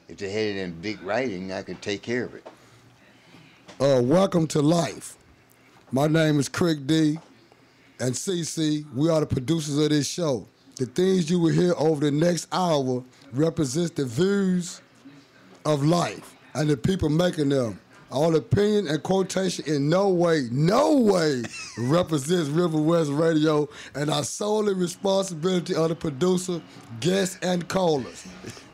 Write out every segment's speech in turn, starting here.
If they had it in big writing, I could take care of it. Welcome to life. My name is Crick D and CC. We are the producers of this show. The things you will hear over the next hour represents the views of life and the people making them. All opinion and quotation in no way represents River West Radio and our solely responsibility of the producer, guests, and callers.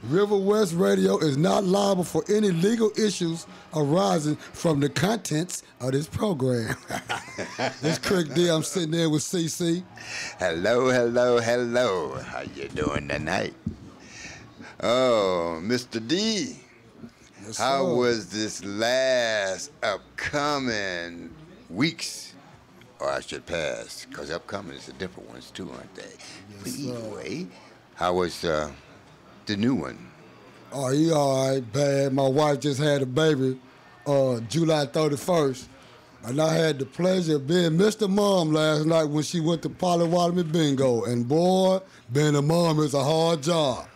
River West Radio is not liable for any legal issues arising from the contents of this program. This Crick D. I'm sitting there with CC. Hello. How you doing tonight? Oh, Mr. D. Yes, How sir. was this last upcoming weeks? Or I should pass, because upcoming is the different ones too, aren't they? Yes, But sir. either way, how was the new one? Oh, he all right, bad. My wife just had a baby July 31st. And I had the pleasure of being Mr. Mom last night when she went to Polywatomie Bingo. And boy, being a mom is a hard job.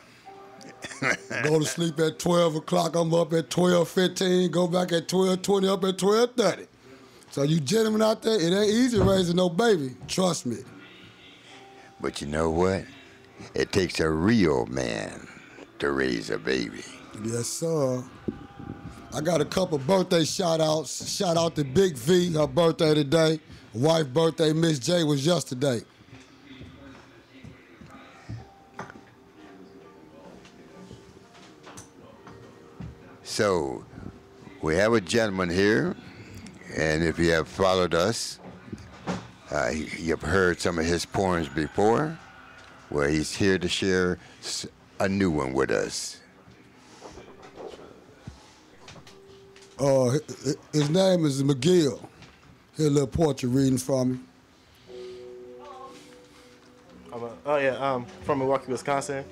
Go to sleep at 12 o'clock, I'm up at 12:15, go back at 12:20, up at 12:30. So you gentlemen out there, it ain't easy raising no baby. Trust me. But you know what? It takes a real man to raise a baby. Yes, sir. I got a couple birthday shout-outs. Shout out to Big V, her birthday today. Wife birthday, Miss J, was yesterday. So, we have a gentleman here, and if you have followed us, you've heard some of his poems before, where he's here to share a new one with us. His name is McGill. Here a little portrait reading from him. From Milwaukee, Wisconsin.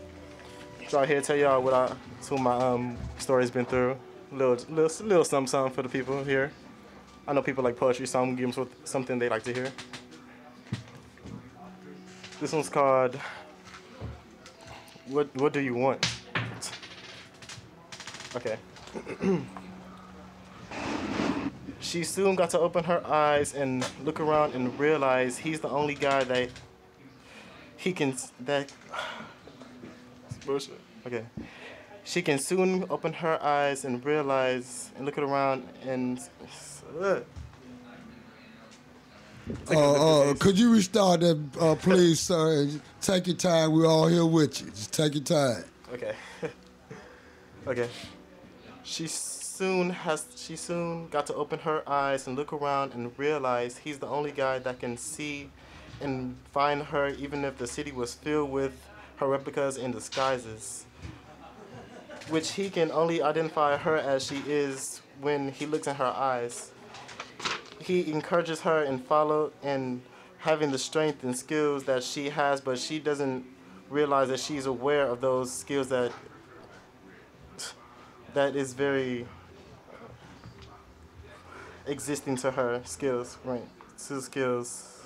So I'm here to tell y'all what my story's been through. Little something for the people here. I know people like poetry, so I'm gonna give them something they like to hear. This one's called What Do You Want? Okay. She soon got to open her eyes and look around and realize he's the only guy that bullshit. Okay. She can soon open her eyes and realize and look around and could you restart that, please, sir? Take your time. We're all here with you. Just take your time. Okay. Okay. She soon got to open her eyes and look around and realize he's the only guy that can see and find her, even if the city was filled with her replicas and disguises, which he can only identify her as she is when he looks in her eyes. He encourages her and follow and having the strength and skills that she has, but she doesn't realize that she's aware of those skills that is very existing to her skills, right? To skills.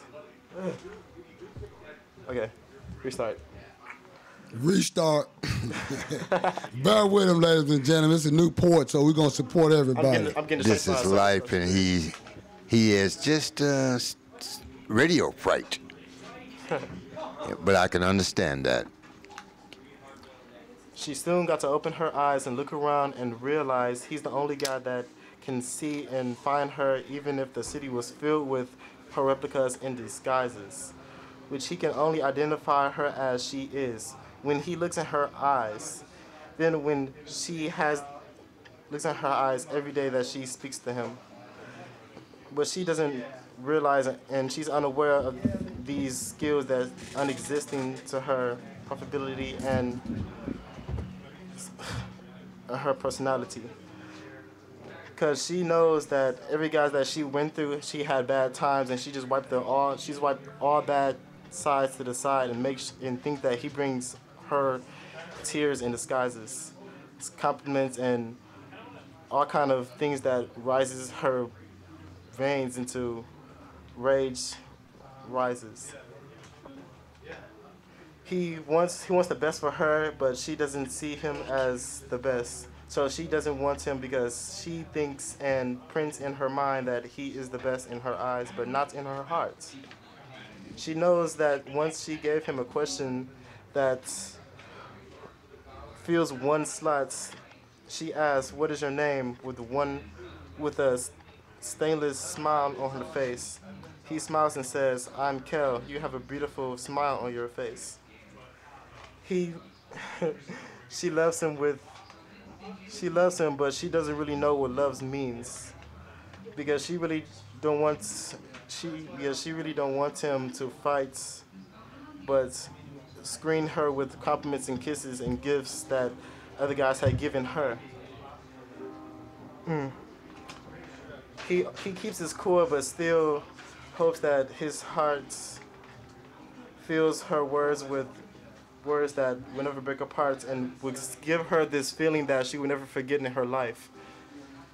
Okay, restart. Restart. Bear with him, ladies and gentlemen. It's a new port, so we're going to support everybody. I'm getting This is life, and he is just radio fright. But I can understand that. She soon got to open her eyes and look around and realize he's the only guy that can see and find her, even if the city was filled with her replicas and disguises, which he can only identify her as she is when he looks in her eyes. Then when she looks in her eyes every day that she speaks to him. But she doesn't realize and she's unaware of these skills that unexisting to her profitability and her personality. Because she knows that every guy that she went through, she had bad times, and she just wiped all bad sides to the side and think that he brings her tears in disguises, compliments, and all kind of things that rises her veins into rage rises. he wants the best for her, but she doesn't see him as the best. So she doesn't want him because she thinks and prints in her mind that he is the best in her eyes, but not in her heart. She knows that once she gave him a question that fills one slot, she asks, "What is your name?" with a stainless smile on her face. He smiles and says, "I'm Kel. You have a beautiful smile on your face." He, she loves him with, she loves him, but she doesn't really know what love means because don't want, she really don't want him to fight, but screen her with compliments and kisses and gifts that other guys had given her. He keeps his cool, but still hopes that his heart fills her words with words that will never break apart and would give her this feeling that she will never forget in her life.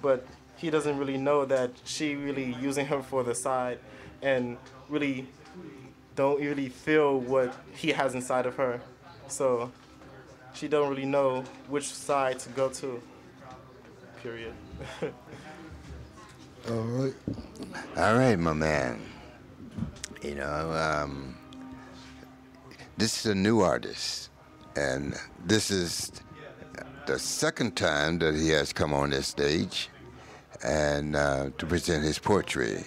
But he doesn't really know that she really using him for the side and really don't really feel what he has inside of her. So she don't really know which side to go to. Period. All right. All right, my man. This is a new artist, and this is the second time that he has come on this stage and to present his poetry.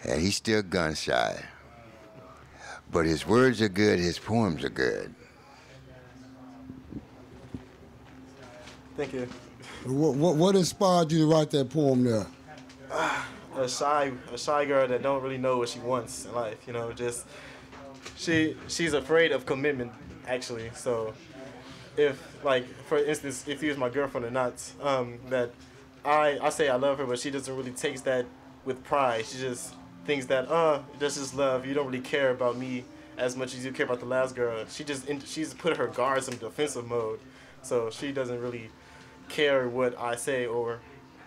And he's still gun shy, but his words are good, his poems are good. Thank you. What inspired you to write that poem there? A shy girl that don't really know what she wants in life. Just she's afraid of commitment actually. So if like for instance, if he was my girlfriend or not, that I say I love her, but she doesn't really take that with pride. She just thinks that that's just love. You don't really care about me as much as you care about the last girl. She's put her guards in defensive mode, so she doesn't really care what I say or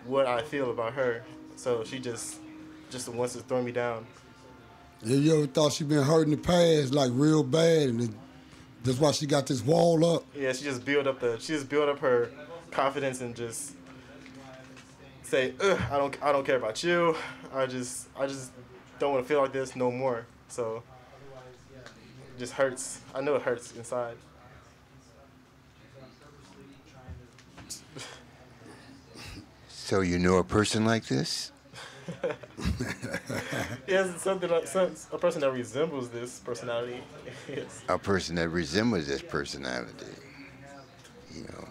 what I feel about her. So she just wants to throw me down. Have you ever thought she been hurt in the past, like real bad, and that's why she got this wall up? Yeah, she just built up her confidence and just say, "Ugh, I don't care about you. I just don't want to feel like this no more." So it just hurts. I know it hurts inside. So you know a person like this? Yes, a person that resembles this personality. Yes. A person that resembles this personality. You know.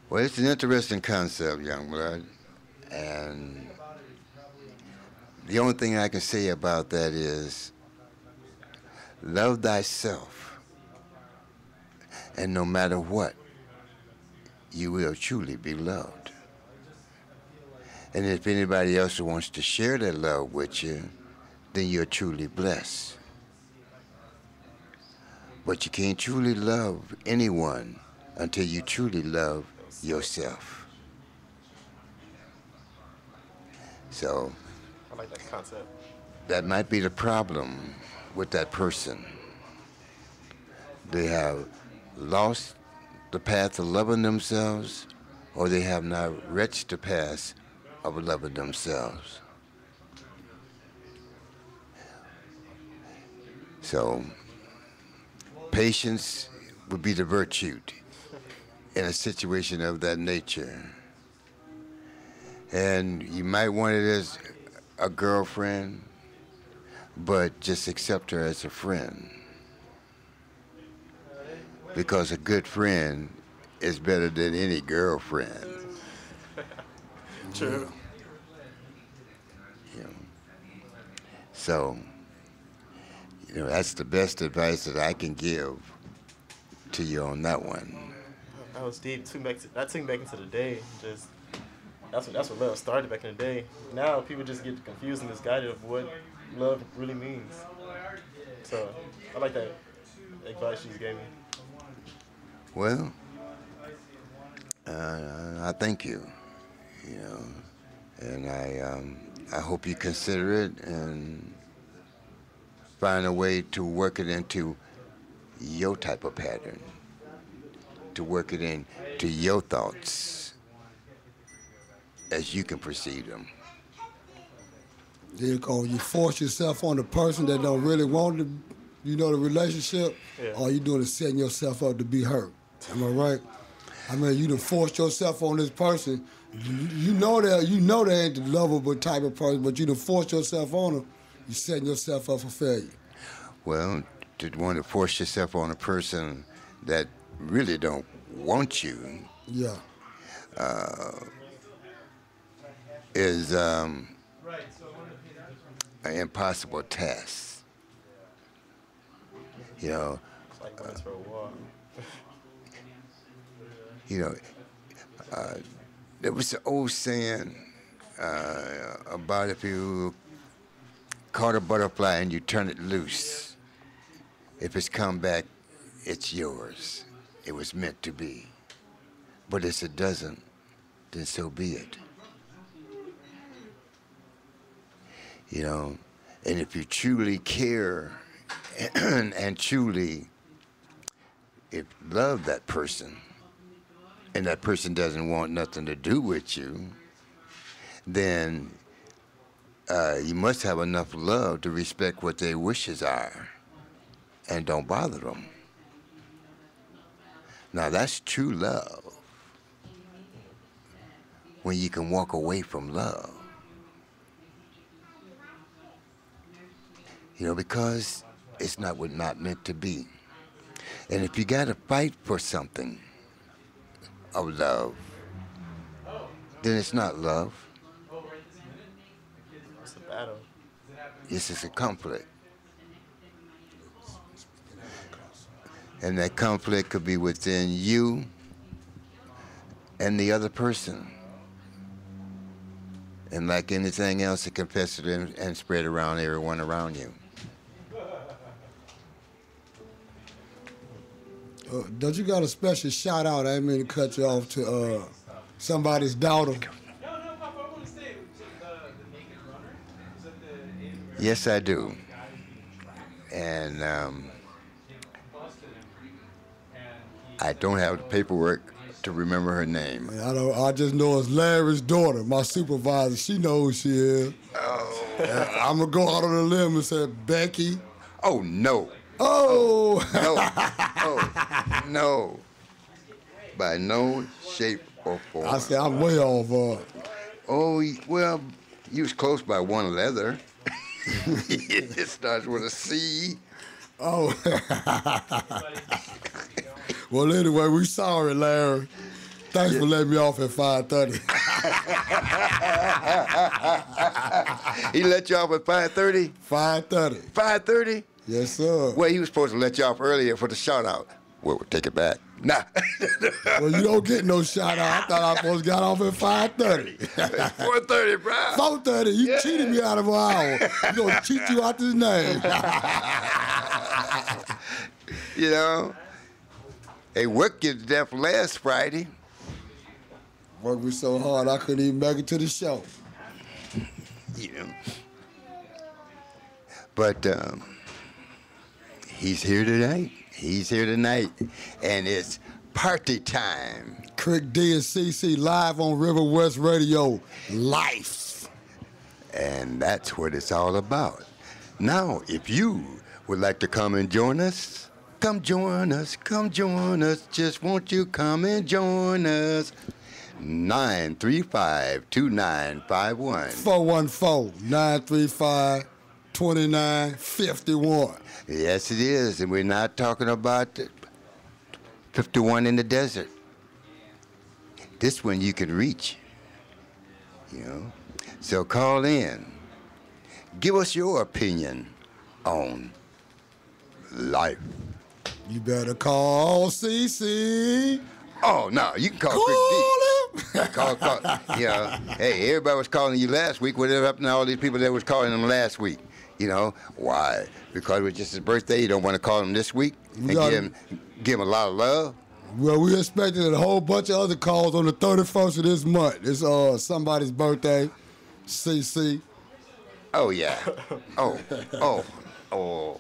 Well, it's an interesting concept, young blood, and the only thing I can say about that is love thyself, and no matter what, you will truly be loved. And if anybody else wants to share that love with you, then you're truly blessed. But you can't truly love anyone until you truly love yourself. So I like that concept. that might be the problem with that person. They have lost the path of loving themselves, or they have not reached the path of loving themselves. So patience would be the virtue in a situation of that nature. And you might want it as a girlfriend, but just accept her as a friend. Because a good friend is better than any girlfriend. True. You know. So, that's the best advice that I can give to you on that one. That was deep. That took me back into the day. Just that's what love started back in the day. Now people just get confused and misguided of what love really means. So I like that advice she gave me. Well, I thank you, and I hope you consider it, and find a way to work it into your type of pattern, to work it into your thoughts as you can perceive them. You force yourself on the person that don't really want the relationship, all you doing is setting yourself up to be hurt. Am I right? I mean, you done forced yourself on this person. You know they ain't the lovable type of person, but you done forced yourself on them. You're setting yourself up for failure. Well, to want to force yourself on a person that really don't want you, is an impossible task. You know. It's like running for a wall. You know, there was an old saying about if you caught a butterfly and you turn it loose, if it's come back, it's yours. It was meant to be. But if it doesn't, then so be it. You know, and if you truly care and truly love that person, and that person doesn't want nothing to do with you, then you must have enough love to respect what their wishes are and don't bother them. Now that's true love. When you can walk away from love. You know, because it's not meant to be. And if you gotta fight for something of love, then it's not love. It's a battle. This is a conflict. And that conflict could be within you and the other person. And like anything else, it can fester and spread around everyone around you. Don't you got a special shout out? I didn't mean to cut you off to somebody's daughter. Yes, I do. And I don't have the paperwork to remember her name. I just know it's Larry's daughter, my supervisor. She knows who she is. Oh. I'm going to go out on a limb and say, Becky. Oh, no. Oh. No. Oh, no. By no shape or form. I said, I'm way off. Oh, well, you was close by one letter. It starts with a C. Oh. Well, anyway, we sorry, Larry. Thanks for letting me off at 5:30. He let you off at 5:30? 5:30. 5:30? Yes, sir. Well, he was supposed to let you off earlier for the shout-out. Well, we'll take it back. Nah. Well, you don't get no shout-out. I thought I was supposed to get off at 5:30. 4:30, bro. 4:30. You cheated me out of an hour. You going to cheat you out this name. You know? Hey, work you to death last Friday. Worked me so hard I couldn't even make it to the show. You know. But he's here tonight. He's here tonight. And it's party time. Crick D and CC live on River West Radio. Life. And that's what it's all about. Now, if you would like to come and join us, come join us, come join us. Just won't you come and join us? 935-2951. 414-935-2951. Yes, it is. And we're not talking about 51 in the desert. This one you can reach, you know. So call in. Give us your opinion on life. You better call CC. Oh, no, you can call Crick D. Call. Yeah. Hey, everybody was calling you last week. Whatever happened to all these people that was calling them last week? You know, why? Because it was just his birthday. You don't want to call him this week and give him a lot of love? Well, we expected a whole bunch of other calls on the 31st of this month. It's somebody's birthday, CC. Oh, yeah. Oh. Oh,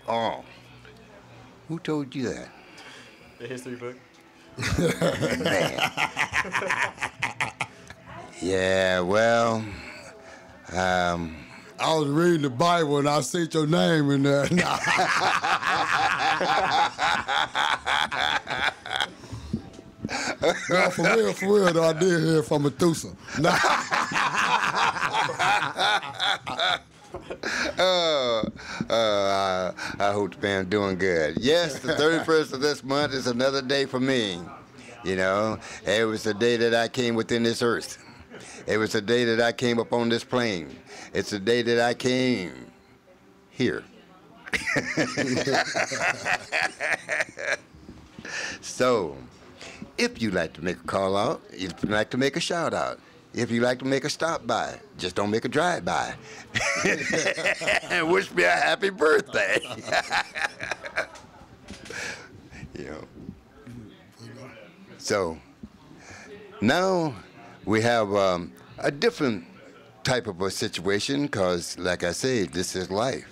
oh. Who told you that? The history book. Man. Yeah, well, I was reading the Bible and I seen your name in there. No, for real, though, I did hear from Methuselah. Nah. I hope the band's doing good. Yes, the 31st of this month is another day for me. You know, it was the day that I came within this earth. It was the day that I came up on this plane. It's the day that I came here. So, if you'd like to make a call out, if you'd like to make a shout out, if you'd like to make a stop by, just don't make a drive by. And wish me a happy birthday. You know. So, now we have a different type of a situation because, like I say, this is life.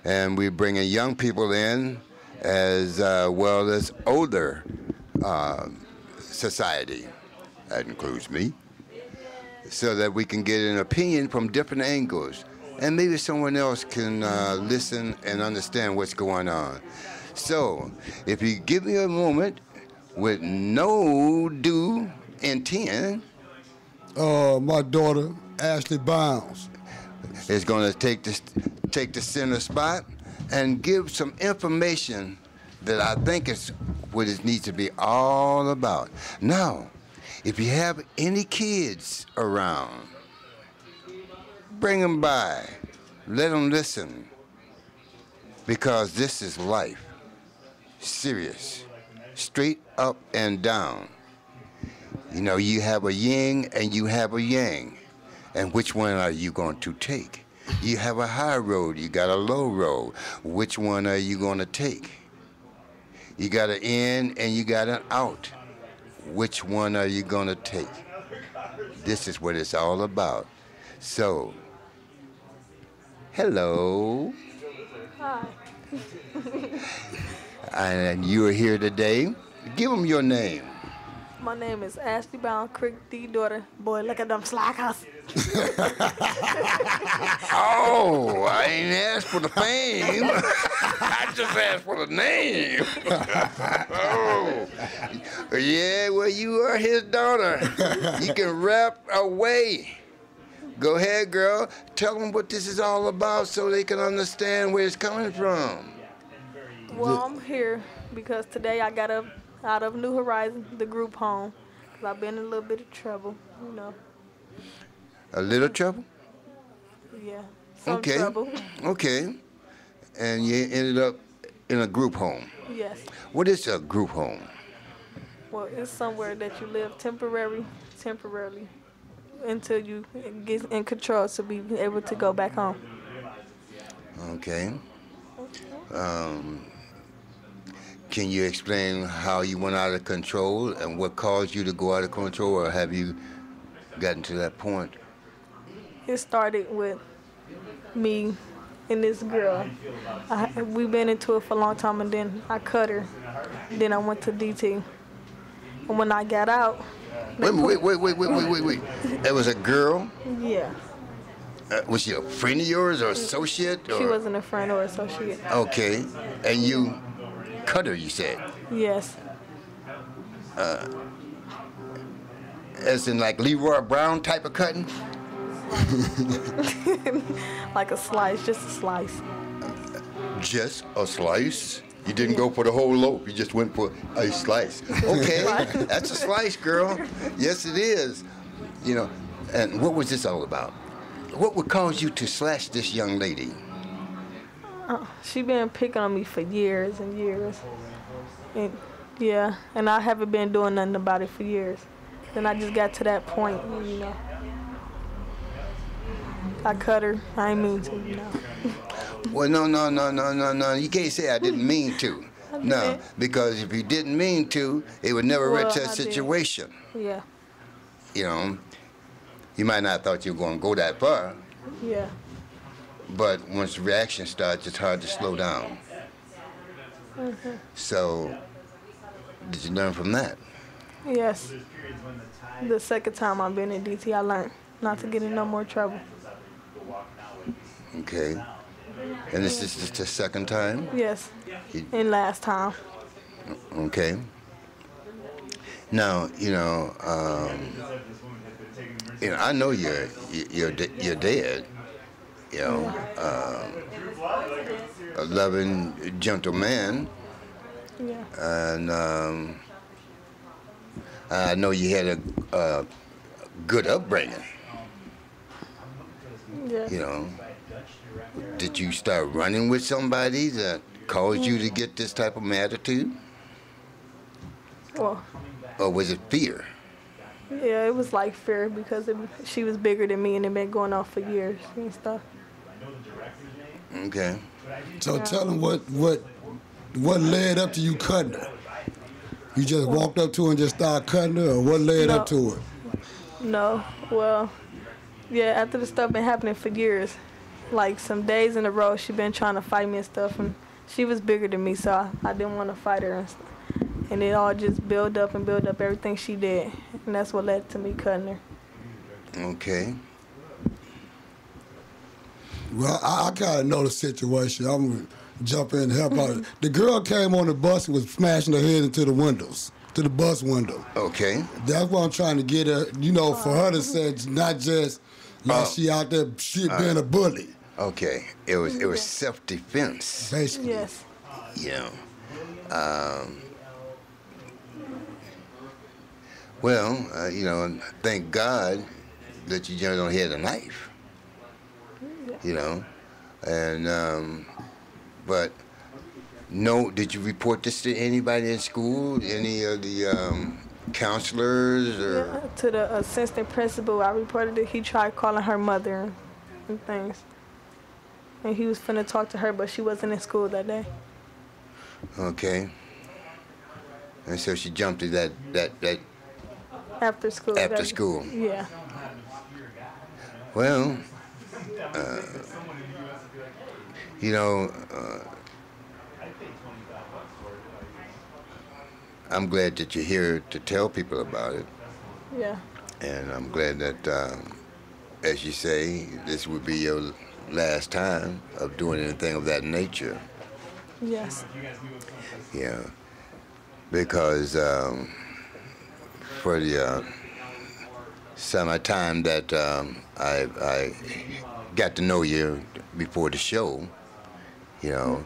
And we're bringing young people in as well as older society. That includes me. So that we can get an opinion from different angles. And maybe someone else can listen and understand what's going on. So, if you give me a moment with no due intent, my daughter, Ashley Bounds, is going to take the center spot and give some information that I think is what it needs to be all about. Now, if you have any kids around, bring them by. Let them listen. Because this is life. Serious. Straight up and down. You know, you have a yin and you have a yang. And which one are you going to take? You have a high road, you got a low road. Which one are you going to take? You got an in and you got an out. Which one are you going to take? This is what it's all about. So, hello. Hi. And you are here today. Give them your name. My name is Ashley Bound, Crick D daughter. Boy, look at them slackers. Oh, I ain't asked for the fame. I just asked for the name. Oh, yeah, well, you are his daughter. You can rap away. Go ahead, girl. Tell them what this is all about so they can understand where it's coming from. Well, I'm here because today I got up out of New Horizon, the group home, because I've been in a little bit of trouble, you know. A little trouble? Yeah, some Okay. trouble. Okay. And you ended up in a group home. Yes. What is a group home? Well, it's somewhere that you live temporarily, until you get in control to be able to go back home. Okay. Can you explain how you went out of control and what caused you to go out of control, or have you gotten to that point? It started with me and this girl. We've been into it for a long time, and then I cut her. Then I went to DT. And when I got out... Wait. There was a girl? Yeah. Was she a friend of yours or associate? She wasn't a friend or associate. Okay. And you cut her, you said? Yes. As in like Leroy Brown type of cutting? Like a slice, just a slice. Just a slice? You didn't go for the whole loaf, you just went for a slice. Okay, that's a slice, girl. Yes, it is. You know, and what was this all about? What would cause you to slash this young lady? She been picking on me for years and years. And yeah, and I haven't been doing nothing about it for years. Then I just got to that point, you know. I cut her. I ain't mean to, you know. Well, no. You can't say I didn't mean to. No, because if you didn't mean to, it would never reach that situation. Yeah. You know, you might not have thought you were going to go that far. Yeah. but once the reaction starts, it's hard to slow down. So, did you learn from that? Yes. The second time I've been in DT, I learned not to get in no more trouble. Okay. And this is just the second time? Yes. And last time. Okay. Now, I know you're dead. You know, a loving, gentle man, Yeah. and I know you had a good upbringing. Yeah. You know, did you start running with somebody that caused you to get this type of attitude, Well, or was it fear? yeah, it was like fear because she was bigger than me and it been going on for years and stuff. Okay. So tell them what led up to you cutting her. You just walked up to her and just started cutting her, or what led up to it? No, well, yeah, after the stuff been happening for years, like some days in a row, she been trying to fight me and stuff, and she was bigger than me, so I didn't want to fight her and stuff. And it all just built up and built up everything she did, and that's what led to me cutting her. Okay. Well, I kind of know the situation. I'm going to jump in and help out. The girl came on the bus and was smashing her head into the windows, to the bus window. Okay. That's what I'm trying to get her, for her to say it's not just like she out there being a bully. Okay. It was self-defense. Basically. Yes. You know. Well, thank God that you don't have a knife. And but no, did you report this to anybody in school? Any of the counselors or? Yeah, to the assistant principal, I reported it. He tried calling her mother and things. And he was finna talk to her, but she wasn't in school that day. Okay. And so she jumped to that After school. after school. Yeah. Well, I'm glad that you're here to tell people about it. Yeah. And I'm glad that, as you say, this would be your last time of doing anything of that nature. Yes. Yeah. Because for the summertime that I got to know you before the show, you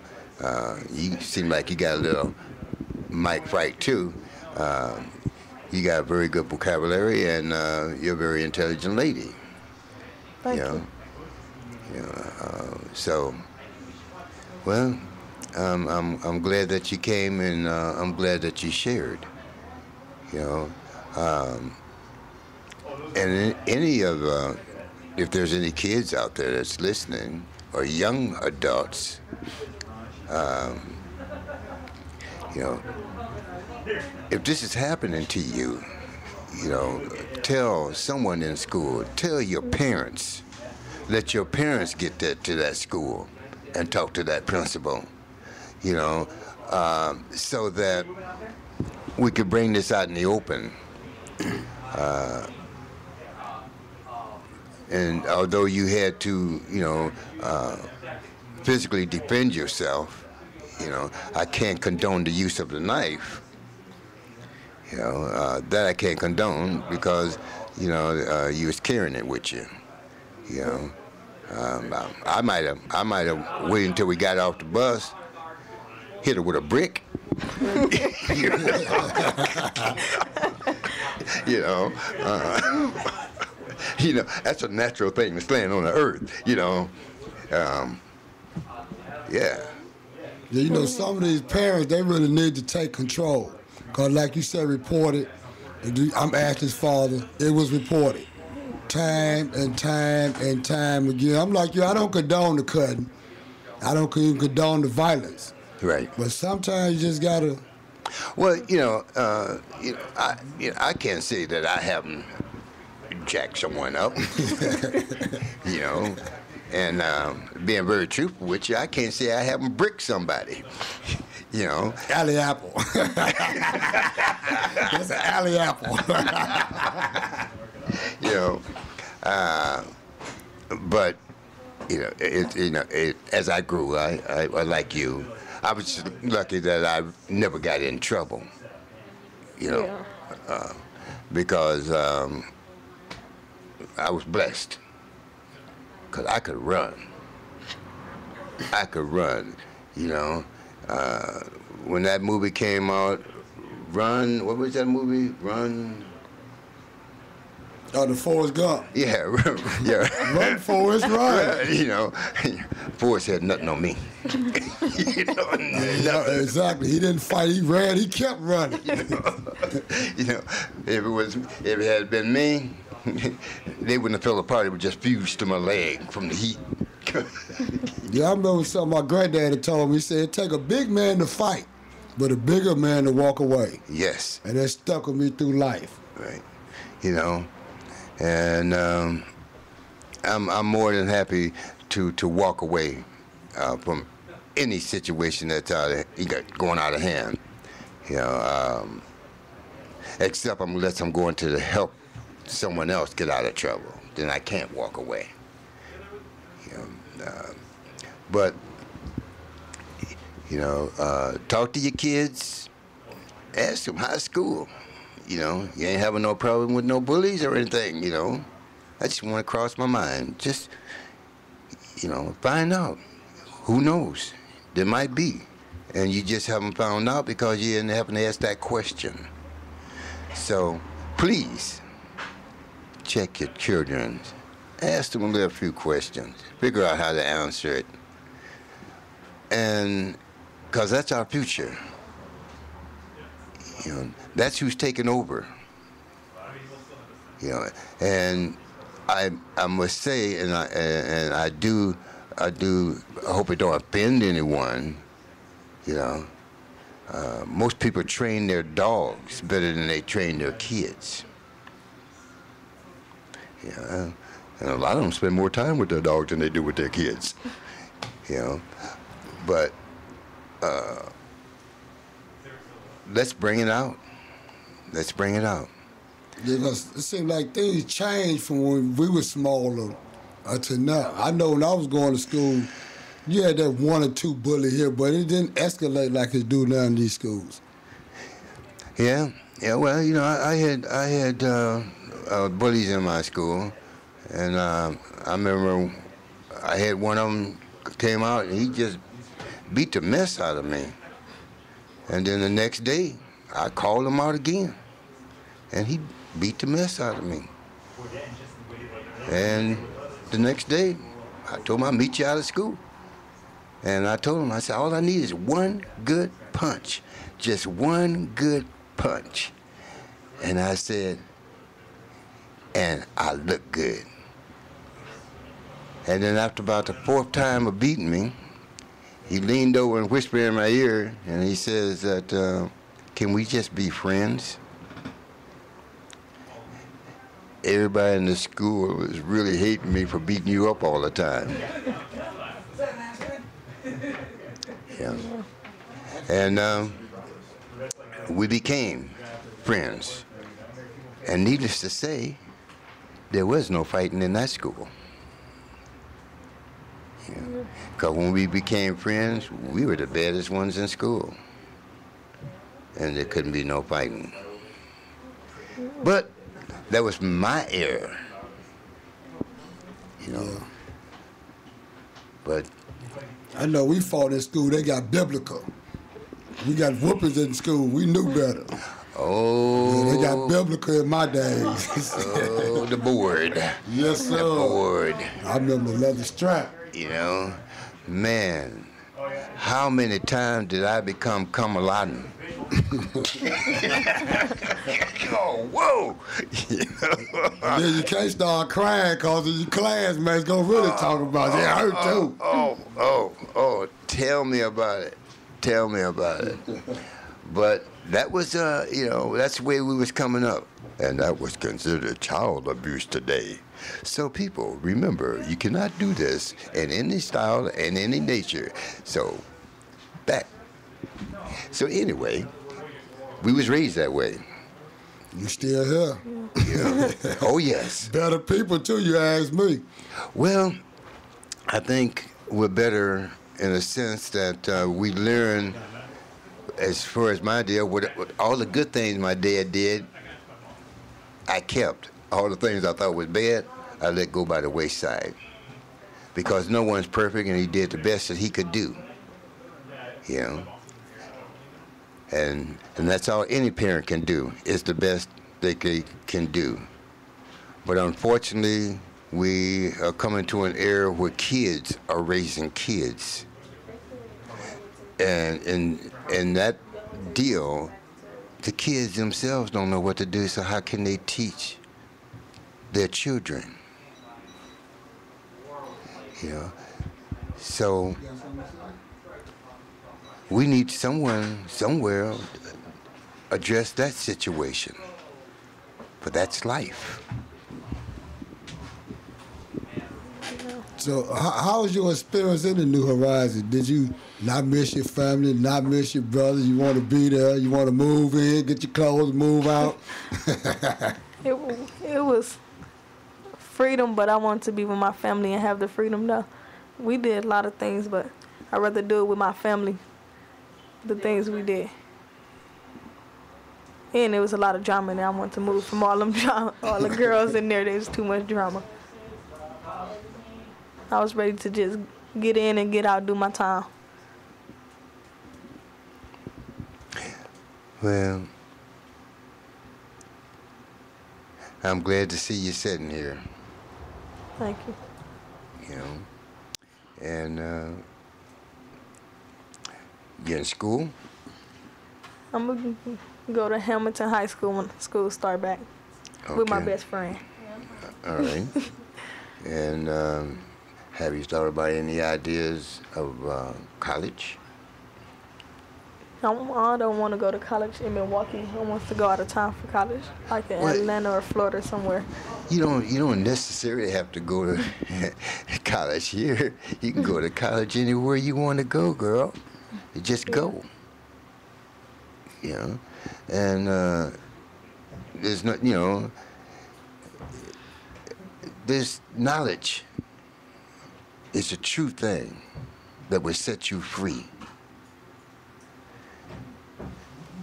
seem like you got a little mic right too. You got a very good vocabulary, and you're a very intelligent lady. Thank you. So, well, I'm glad that you came, and I'm glad that you shared. And any of, if there's any kids out there that's listening, or young adults, if this is happening to you, tell someone in school, tell your parents, let your parents get to that school and talk to that principal, so that we could bring this out in the open. And although you had to, physically defend yourself, I can't condone the use of the knife. That I can't condone because, you was carrying it with you. I might have waited until we got off the bus, hit her with a brick. That's a natural thing to stand on the earth. Yeah. Some of these parents, they really need to take control. Because like you said, reported. I'm Ashley's father. It was reported. Time and time and time again. I'm like you, I don't condone the cutting. I don't even condone the violence. Right. But sometimes you just gotta. Well, I can't say that I haven't jacked someone up. And being very truthful with you, I can't say I haven't bricked somebody. You know. Alley apple. That's an alley apple. You know. But as I grew, I like you, I was just lucky that I never got in trouble. You know, because I was blessed. Cause I could run. You know. When that movie came out, Run. What was that movie? Run. Oh, the Forrest Gump. Yeah, yeah. Run, Forrest, run. You know, Forrest had nothing on me. You know, Yeah, exactly. He didn't fight. He ran. He kept running. You know, if it had been me, they wouldn't have fell apart. It would just fuse to my leg from the heat. Yeah, I remember something my granddaddy told me. He said, it take a big man to fight, but a bigger man to walk away. Yes. And that stuck with me through life. Right. You know, and I'm more than happy to walk away from any situation that's going out of hand. You know, except unless I'm going to help someone else get out of trouble, then I can't walk away. You know, but you know, talk to your kids, ask them how's school. You know, you ain't having no problem with no bullies or anything. You know, I just want to cross my mind. Just, you know, find out. Who knows? There might be, and you just haven't found out because you haven't asked that question. So, please check your children. Ask them a little few questions. Figure out how to answer it. And, because that's our future. You know, that's who's taking over. You know, and I must say, and I hope it don't offend anyone. You know, most people train their dogs better than they train their kids. Yeah, and a lot of them spend more time with their dogs than they do with their kids. You know, but let's bring it out. Let's bring it out. Because it seemed like things changed from when we were smaller to now. I know when I was going to school, you had that one or two bully here, but it didn't escalate like it do now in these schools. Yeah. Well, you know, I had bullies in my school, and I remember I had one of them came out and he just beat the mess out of me. And then the next day, I called him out again, and he beat the mess out of me. And the next day, I told him I'll meet you out of school. And I told him, I said, all I need is one good punch, just one good punch. And I said, and I look good. And then after about the fourth time of beating me, he leaned over and whispered in my ear, and he says that, can we just be friends? Everybody in the school is really hating me for beating you up all the time. Yeah. And we became friends. And needless to say, there was no fighting in that school. Because when we became friends, we were the baddest ones in school. And there couldn't be no fighting. But that was my era. You know. Yeah. But I know we fought in school, they got biblical. We got whoopers in school, we knew better. Oh. Yeah, they got biblical in my days. Oh, the board. Yes, sir. The board. I remember the leather strap. You know, man, how many times did I become Kamaladen? Oh, whoa! You know? Then you can't start crying because your classmates gonna really talk about it. It hurt too. Oh, tell me about it. Tell me about it. But that was, that's the way we was coming up. And that was considered child abuse today. So people, remember, you cannot do this in any style and any nature. So, back. So anyway, we was raised that way. You still here. Yeah. Oh, yes. Better people, too, you ask me. Well, I think we're better in a sense that we learn, as far as my deal, what all the good things my dad did, I kept. All the things I thought was bad, I let go by the wayside. Because no one's perfect, and he did the best that he could do. You know? And that's all any parent can do, is the best they can do. But unfortunately, we are coming to an era where kids are raising kids. And in that deal, the kids themselves don't know what to do, so how can they teach their children? You know? So we need someone, somewhere, address that situation. But that's life. So how was your experience in the New Horizons? Did you not miss your family, not miss your brothers? You want to be there? You want to move in, get your clothes, move out? It was freedom, but I wanted to be with my family and have the freedom though. We did a lot of things, but I'd rather do it with my family, the things we did. And there was a lot of drama, and I wanted to move from all them all the girls in there. There's too much drama. I was ready to just get in and get out, do my time. Well, I'm glad to see you sitting here. Thank you. You know, and you in school? I'm gonna go to Hamilton High School when school start back with my best friend. All right. And have you thought about any ideas of college? I don't want to go to college in Milwaukee. I want to go out of town for college, like in What? Atlanta or Florida somewhere. You don't necessarily have to go to college here. You can go to college anywhere you want to go, girl. You just go. You know, and there's not, this knowledge is a true thing that will set you free.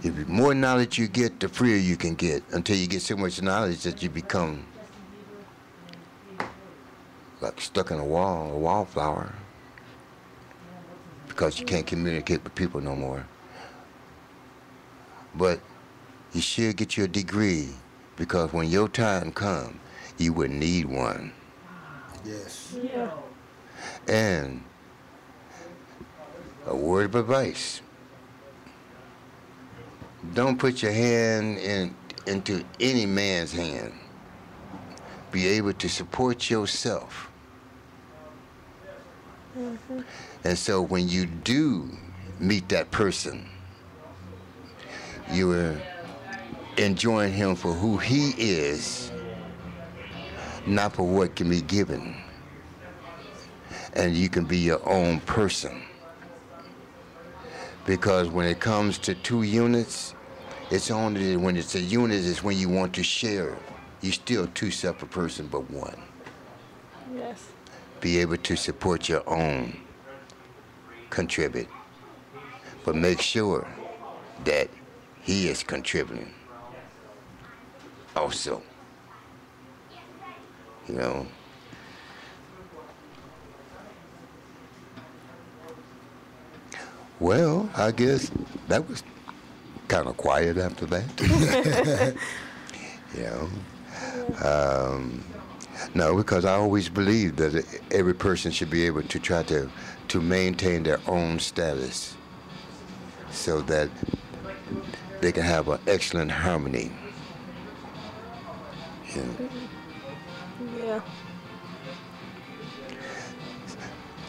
The more knowledge you get, the freer you can get, until you get so much knowledge that you become like stuck in a wallflower, because you can't communicate with people no more. But you should get your degree, because when your time comes, you would need one. Yes. Yeah. And a word of advice: don't put your hand into any man's hand. Be able to support yourself. Mm-hmm. And so when you do meet that person, you are enjoying him for who he is, not for what can be given. And you can be your own person. Because when it comes to two units, it's only when it's a unit is when you want to share. You're still two separate persons, but one. Yes. Be able to support your own, contribute. But make sure that he is contributing also. You know. Well, I guess that was kind of quiet after that. You know. No, because I always believe that every person should be able to try to maintain their own status, so that they can have an excellent harmony. You know. Yeah.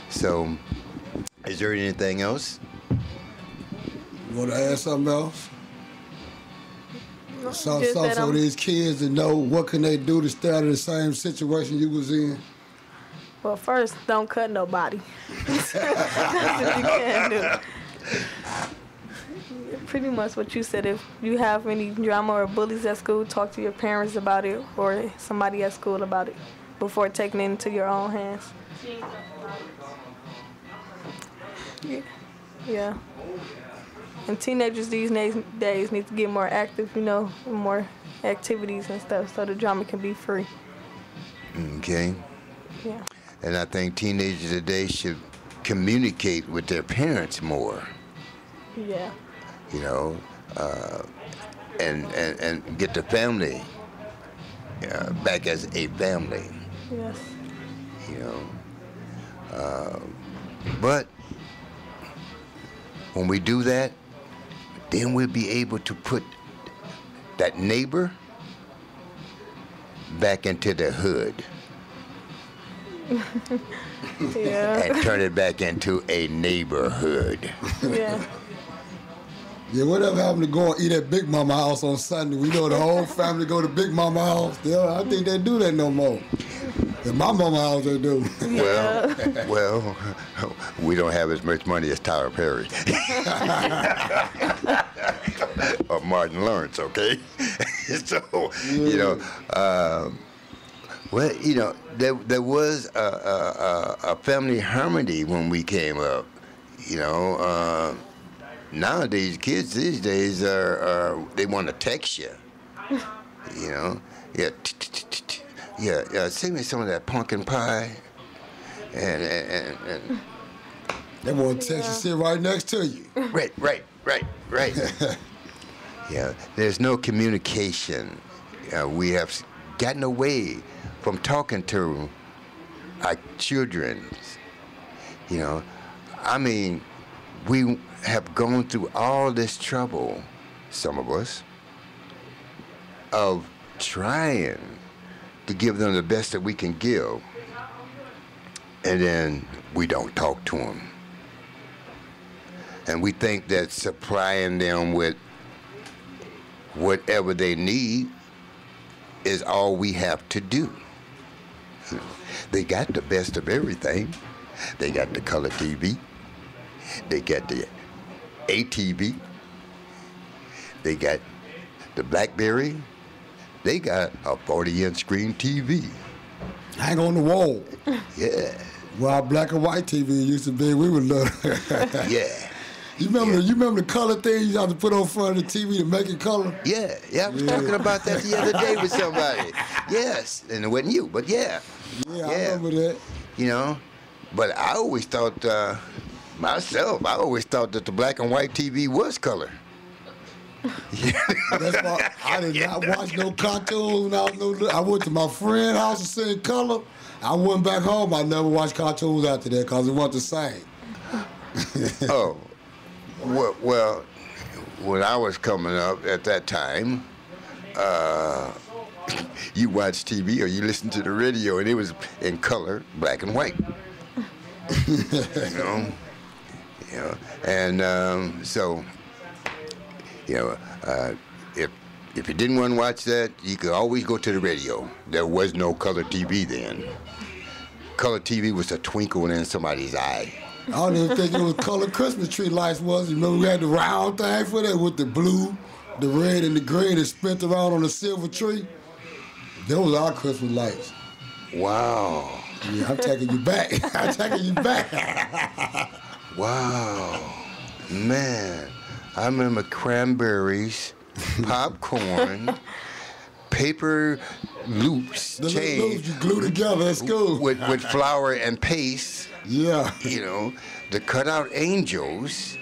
So, is there anything else? You want to add something else? So, Just so, that so these kids to know what can they do to stay out of the same situation you was in. Well, first, don't cut nobody. That's what you can do. Pretty much what you said. If you have any drama or bullies at school, talk to your parents about it or somebody at school about it before taking it into your own hands. Yeah. And teenagers these days need to get more active, more activities and stuff so the drama can be free. Okay. Yeah. And I think teenagers today should communicate with their parents more. Yeah. And get the family back as a family. Yes. But when we do that, then we'll be able to put that neighbor back into the hood Yeah. and turn it back into a neighborhood. Yeah. Yeah, whatever happened to go and eat at Big Mama house on Sunday? We know the whole family go to Big Mama house. I don't think they do that no more. At my mama house they do. Well, we don't have as much money as Tyler Perry or Martin Lawrence, okay? So, there was a family harmony when we came up, Nowadays, kids these days they want to text you, sing me some of that pumpkin pie, and They want to text you, sit right next to you. right. Yeah, there's no communication. We have gotten away from talking to our children. We have gone through all this trouble, some of us, of trying to give them the best that we can give, and then we don't talk to them. And we think that supplying them with whatever they need is all we have to do. They got the best of everything. They got the color TV. They got the ATV. They got the BlackBerry. They got a 40-inch screen TV. Hang on the wall. Yeah. Well, our black and white TV used to be, we would love. Yeah. You remember the color thing you have to put on front of the TV to make it color? Yeah, I was talking about that the other day with somebody. Yes, and it wasn't you, but yeah. Yeah, I remember that. But I always thought, myself, that the black and white TV was color. That's why I did not watch no cartoons. I went to my friend's house and seen color. I went back home. I never watched cartoons after that because it wasn't the same. Oh, well, when I was coming up at that time, you watched TV or you listened to the radio, and it was in color, black and white. If you didn't want to watch that, you could always go to the radio. There was no color TV then. Color TV was a twinkle in somebody's eye. I don't even think it was color Christmas tree lights, was it? Remember we had the round thing for that with the blue, the red, and the green that spent around on the silver tree? Those are our Christmas lights. Wow. Yeah, I'm taking you back. Wow. Man, I remember cranberries, popcorn, paper loops, The chain, little loops you glue together at school. with flour and paste. Yeah. The cutout angels.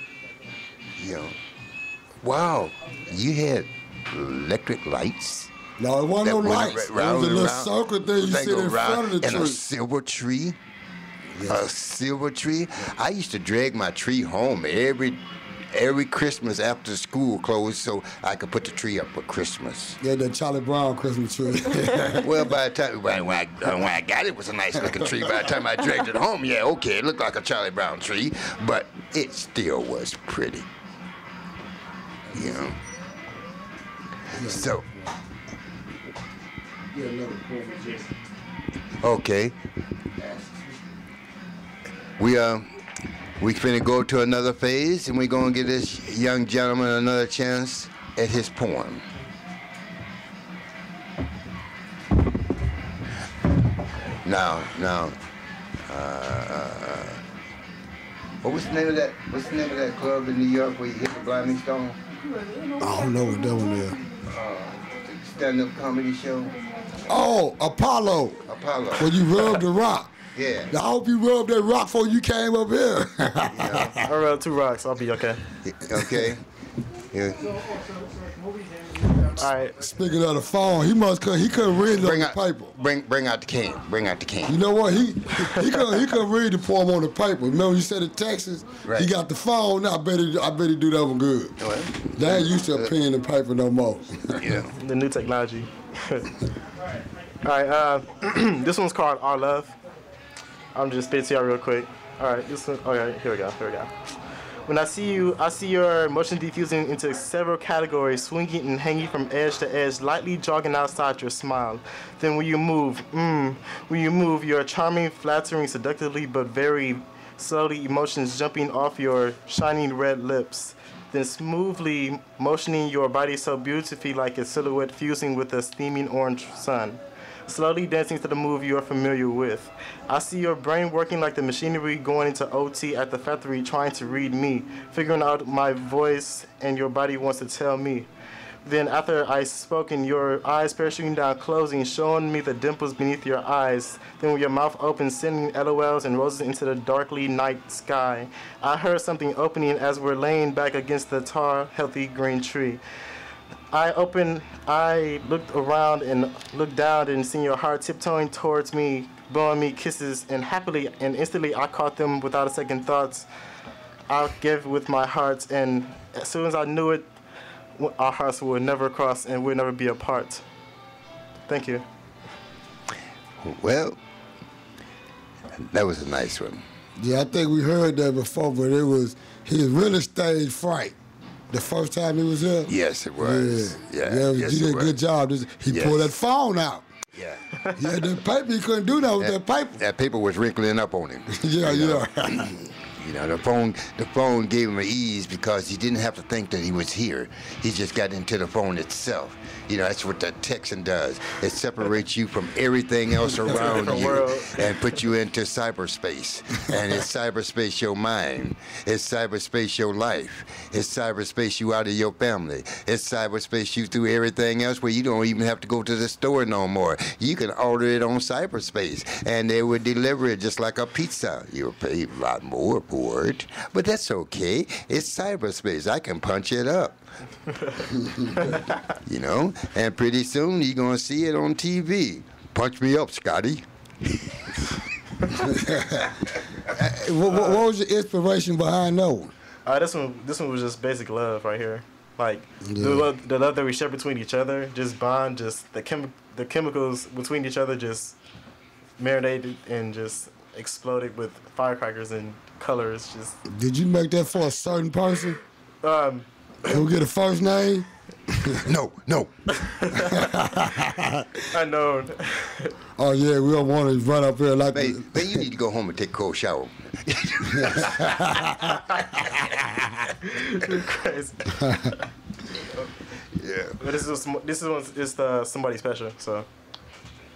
Wow, you had electric lights. No, it wasn't no lights. It was a little circle thing you sit in front of the and tree. a silver tree. Yeah. A silver tree. I used to drag my tree home every Christmas after school closed so I could put the tree up for Christmas. Yeah, that Charlie Brown Christmas tree. Well, by the time when I got it, it was a nice looking tree. By the time I dragged it home, yeah, okay, it looked like a Charlie Brown tree, but it still was pretty. So, okay. We finna go to another phase, and we're gonna give this young gentleman another chance at his poem. Now, what was the name of that? What's the name of that club in New York where you hit the Blinding Stone? I don't know what that one is. Stand-up comedy show. Oh, Apollo. Apollo. When you rub the rock. Yeah. I hope you rubbed that rock before you came up here. I rubbed 2 rocks. I'll be okay. Okay. Yeah. All right. Speaking of the phone, he couldn't read it on the paper. Bring out the can. Bring out the can. You know what? He couldn't read the poem on the paper. Remember you said in Texas, Right. he got the phone. I bet he do that one good. Well, They ain't used to a pen and paper no more. yeah. The new technology. All right. This one's called Our Love. I'm just spit to y'all real quick. All right. This one. Okay. Here we go. When I see you, I see your motion diffusing into several categories, swinging and hanging from edge to edge, lightly jogging outside your smile. Then when you move, you're charming, flattering, seductively, but very slowly, emotions jumping off your shining red lips. Then smoothly motioning your body so beautifully like a silhouette fusing with the steaming orange sun. Slowly dancing to the move you are familiar with. I see your brain working like the machinery going into OT at the factory trying to read me, figuring out my voice and your body wants to tell me. Then after I spoken, your eyes parachuting down, closing, showing me the dimples beneath your eyes. Then with your mouth open, sending LOLs and roses into the darkly night sky. I heard something opening as we're laying back against the tall, healthy green tree. I looked around and looked down and seen your heart tiptoeing towards me, blowing me kisses, and happily and instantly I caught them without a second thoughts. I gave with my heart, and as soon as I knew it, our hearts would never cross and would never be apart. Thank you. Well, that was a nice one. Yeah, I think we heard that before, but he really stage fright. The first time he was here. Yes, it was. Yeah. Yes, you did it a was. good job. He Yes. pulled that phone out. Yeah. Yeah, that paper, he couldn't do that with that paper. That paper was wrinkling up on him. Yeah. You know, the phone gave him ease because he didn't have to think that he was here. He just got into the phone itself. You know, that's what that texting does. It separates you from everything else around you world. and puts you into cyberspace. And it's cyberspace your mind. It's cyberspace your life. It's cyberspace you out of your family. It's cyberspace you through everything else where you don't even have to go to the store no more. You can order it on cyberspace and they would deliver it just like a pizza. You'll pay a lot more for it, but that's okay. It's cyberspace. I can punch it up. You know, and pretty soon you're gonna see it on TV. Punch me up, Scotty. What was your inspiration behind that one? This one was just basic love right here. Like Yeah. the love that we share between each other, just bond, just the chemicals between each other just marinated and just exploded with firecrackers and colors. Just Did you make that for a certain person? Can we get a first name? No. unknown. Oh yeah, we don't want to run up here like Hey, you need to go home and take a cold shower. Crazy. Yeah. But this is somebody special. So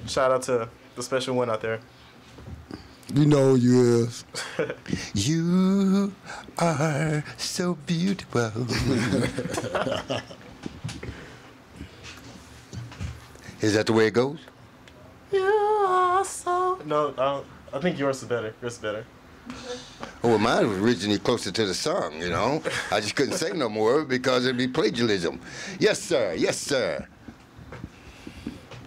shout out to the special one out there. You know who you is. You are so beautiful. Is that the way it goes? You are so. No, I think yours is better. Yours is better. Oh, well, mine was originally closer to the song, you know. I just couldn't say no more because it'd be plagiarism. Yes, sir. Yes, sir.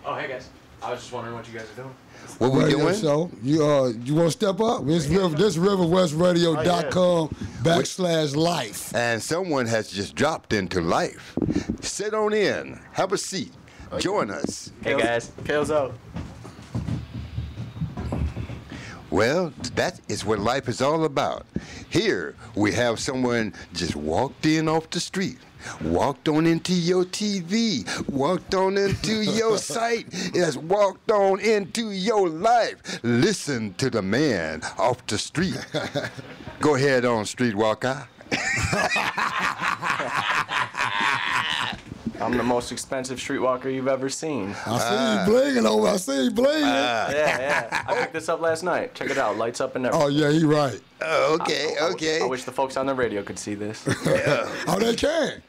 Oh, hey guys. I was just wondering what you guys are doing. What we Radio doing? show. You want to step up? This riverwestradio.com/life. And someone has just dropped into life. Sit on in. Have a seat. Join us. Hey guys. Kale's out. Well, that is what life is all about. Here, we have someone just walked in off the street. walked on into your TV, walked on into your site, has walked on into your life. Listen to the man off the street. Go ahead on, streetwalker. I'm the most expensive streetwalker you've ever seen. I see you blinging over. I see you blinging. Yeah. I picked this up last night. Check it out. Lights up and everything. Oh yeah, he right. Okay. I wish the folks on the radio could see this. Oh, they can.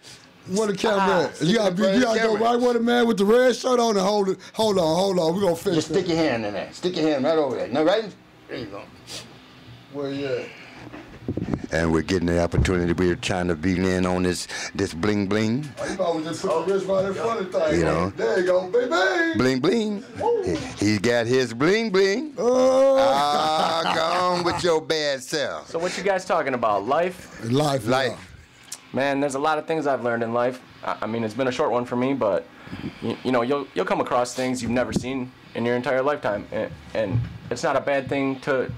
What the camera at? You gotta go camera. right where the man with the red shirt on and hold it. Hold on. We gonna fix Just it. stick your hand in there. Stick your hand right over there. No, right? There you go. Where you at? And we're getting the opportunity. We're trying to be in on this bling bling. Oh, you always just put the wrist right in front of the thing. You know. There you go, baby. Bling bling. He got his bling bling. Oh. Gone with your bad self. So what you guys talking about? Life? Life. Life. Man, there's a lot of things I've learned in life. I mean, it's been a short one for me, but you know, you'll come across things you've never seen in your entire lifetime, and it's not a bad thing to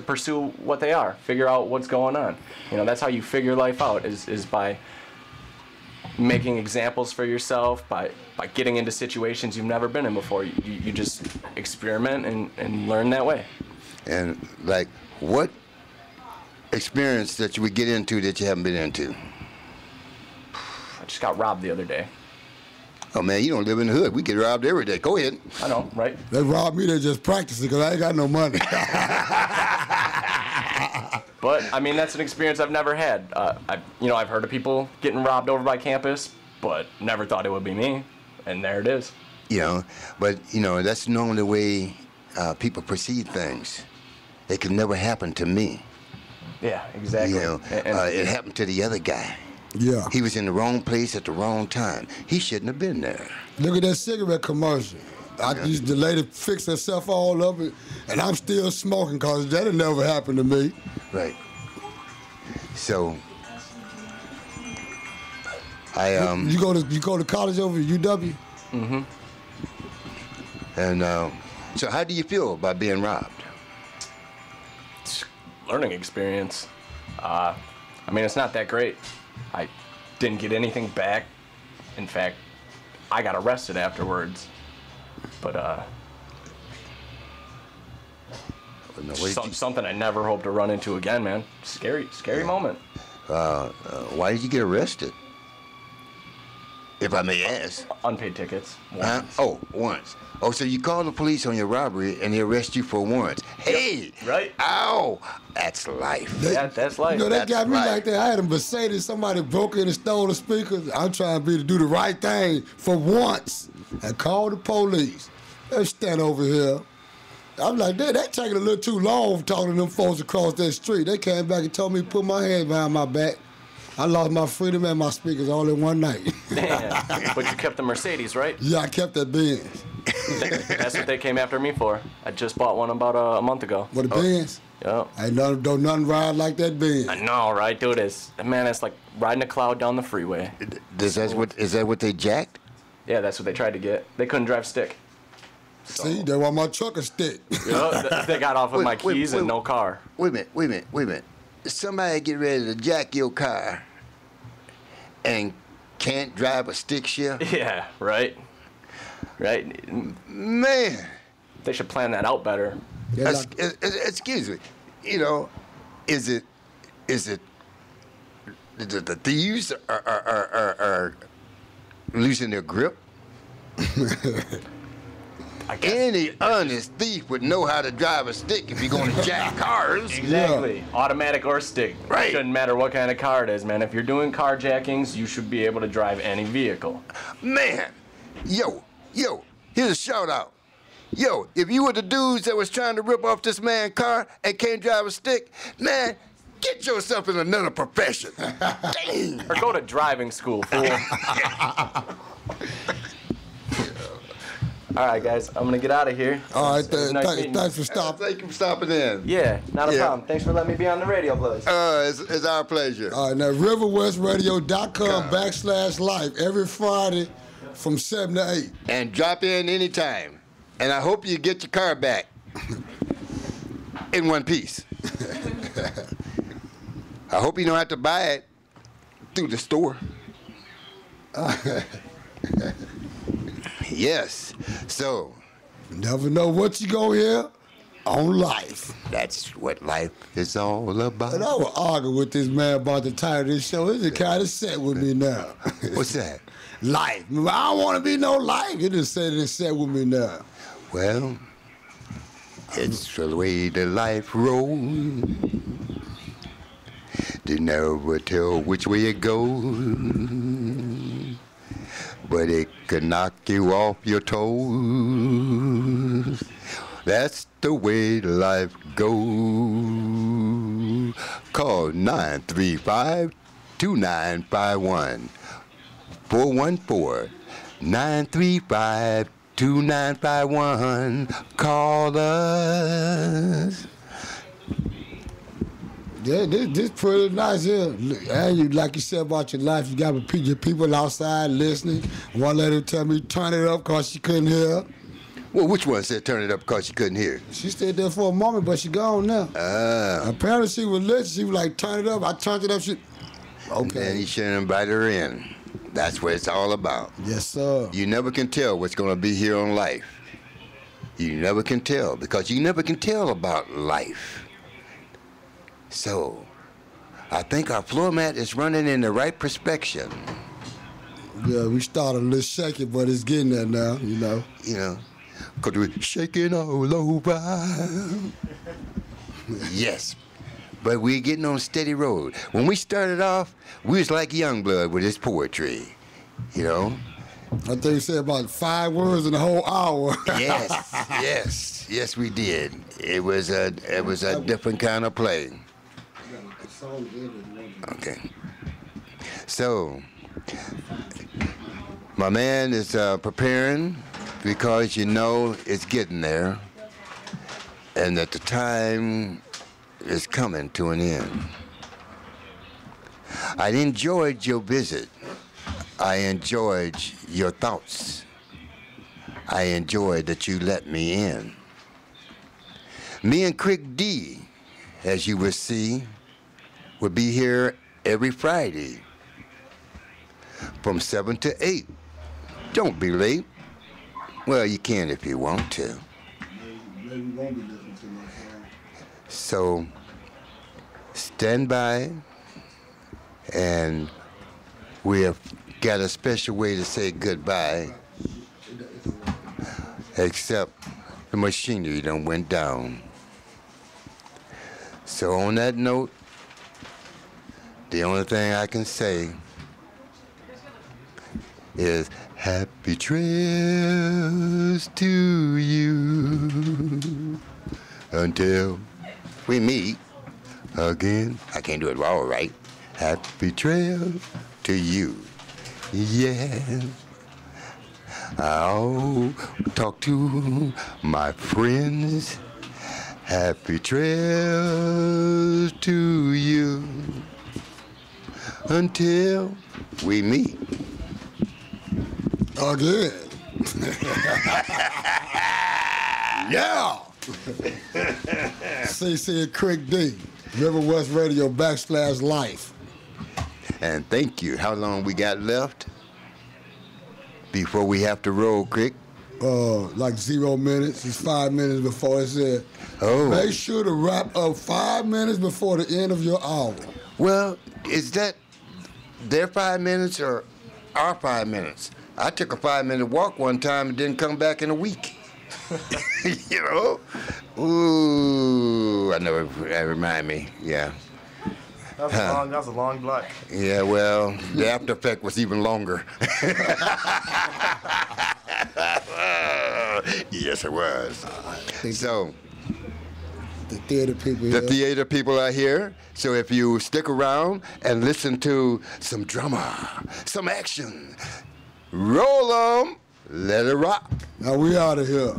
pursue what they are, figure out what's going on. You know, that's how you figure life out, is by making examples for yourself, by getting into situations you've never been in before. You just experiment and learn that way. And like, what experience that you would get into that you haven't been into? I just got robbed the other day. Oh man, you don't live in the hood. We get robbed every day. Go ahead. I know, right? They robbed me. They just practicing because I ain't got no money. But I mean, that's an experience I've never had. I've heard of people getting robbed over by campus, but never thought it would be me. And there it is. You know, but you know, that's normally the way people perceive things. It could never happen to me. Yeah, exactly. You know, it happened to the other guy. Yeah. He was in the wrong place at the wrong time. He shouldn't have been there. Look at that cigarette commercial. The lady fixed herself all up, and I'm still smoking because that'll never happen to me. Right. So, You go to college over at UW? Mm-hmm. And so how do you feel about being robbed? Learning experience. I mean, it's not that great. I didn't get anything back. In fact, I got arrested afterwards. But something I never hope to run into again, man. Scary moment. Why did you get arrested? If I may ask. Unpaid tickets. Huh? Oh, once. Oh, so you call the police on your robbery and they arrest you for warrants. Hey! Yep, right. Ow! That's life. That's life. You know, they That's got me right. like that. I had a Mercedes, somebody broke in and stole the speakers. I'm trying to do the right thing for once and call the police. They stand over here. I'm like, they taking a little too long talking to them folks across that street. They came back and told me to put my hands behind my back. I lost my freedom and my speakers all in one night. Damn. But you kept the Mercedes, right? Yeah, I kept that Benz. That's what they came after me for. I just bought one about a month ago. What, a Benz? Yep. Ain't nothing ride like that Benz. I know, right, dude? It's like riding a cloud down the freeway. Is that what they jacked? Yeah, that's what they tried to get. They couldn't drive stick. See, they want my truck a stick. Yep, they got off with my keys and no car. Wait a minute. Somebody get ready to jack your car and can't drive a stick shift? Yeah, right. Right. Man. They should plan that out better. Excuse me. You know, is it the thieves are losing their grip? I guess. Any honest thief would know how to drive a stick if you're going to jack cars. Exactly. Yeah. Automatic or stick. Right. Shouldn't matter what kind of car it is, man. If you're doing carjackings, you should be able to drive any vehicle. Man, yo, here's a shout out. Yo, if you were the dudes that was trying to rip off this man's car and can't drive a stick, man, get yourself in another profession. Dang. Or go to driving school, fool. All right, guys, I'm gonna get out of here. All right, thanks for stopping. Thank you for stopping in. Yeah, not a problem. Thanks for letting me be on the radio, boys. It's our pleasure. All right, now riverwestradio.com/life every Friday from 7 to 8. And drop in anytime. And I hope you get your car back in one piece. I hope you don't have to buy it through the store. Yes. So, Never know what you gonna hear on life. that's what life is all about. And I was arguing with this man about the title of this show. It's kind of set with me now. What's that? Life. I don't want to be no life. It just said it's set with me now. Well, it's the way the life rolls. You never tell which way it goes, but it can knock you off your toes. That's the way life goes. Call 935-2951. 414-935-2951. Call us. Yeah, this pretty nice here. And you, like you said about your life, you got your people outside listening. One lady tell me turn it up because she couldn't hear. Well, which one said turn it up because you couldn't hear? She stayed there for a moment, but she gone now. Apparently she was listening. She was like, turn it up. I turned it up. She, okay. And you should invite her in. That's what it's all about. Yes, sir. You never can tell what's going to be here on life. You never can tell because you never can tell about life. So, I think our floor mat is running in the right perspective. Yeah, we started a little shaky, but it's getting there now, you know. You know, because we're shaking all over. Yes, but we're getting on a steady road. When we started off, we was like Youngblood with his poetry, you know. I think you said about 5 words in the whole hour. Yes, we did. It was a different kind of play. Okay. So, my man is preparing because you know it's getting there and that the time is coming to an end. I enjoyed your visit. I enjoyed your thoughts. I enjoyed that you let me in. Me and Crick D, as you will see, will be here every Friday from 7 to 8. Don't be late. Well, you can if you want to. So, stand by, and we have got a special way to say goodbye, except the machinery done went down. So on that note, the only thing I can say is happy trails to you until we meet again. I can't do it all right. Happy trails to you. Yeah. I'll talk to my friends. Happy trails to you until we meet again. Yeah. CC and Crick D, River West Radio /life. And thank you. How long we got left before we have to roll, Crick? Like 0 minutes. It's 5 minutes before it said. Oh. Make sure to wrap up 5 minutes before the end of your hour. Well, is that their 5 minutes or our 5 minutes? I took a 5-minute walk one time and didn't come back in a week. You know? Ooh, that remind me, yeah. That was a long block. Yeah, well, the after effect was even longer. Yes, it was. So, the theater people the theater people are here. So if you stick around and listen to some drama, some action, roll 'em, let it rock. Now we out of here.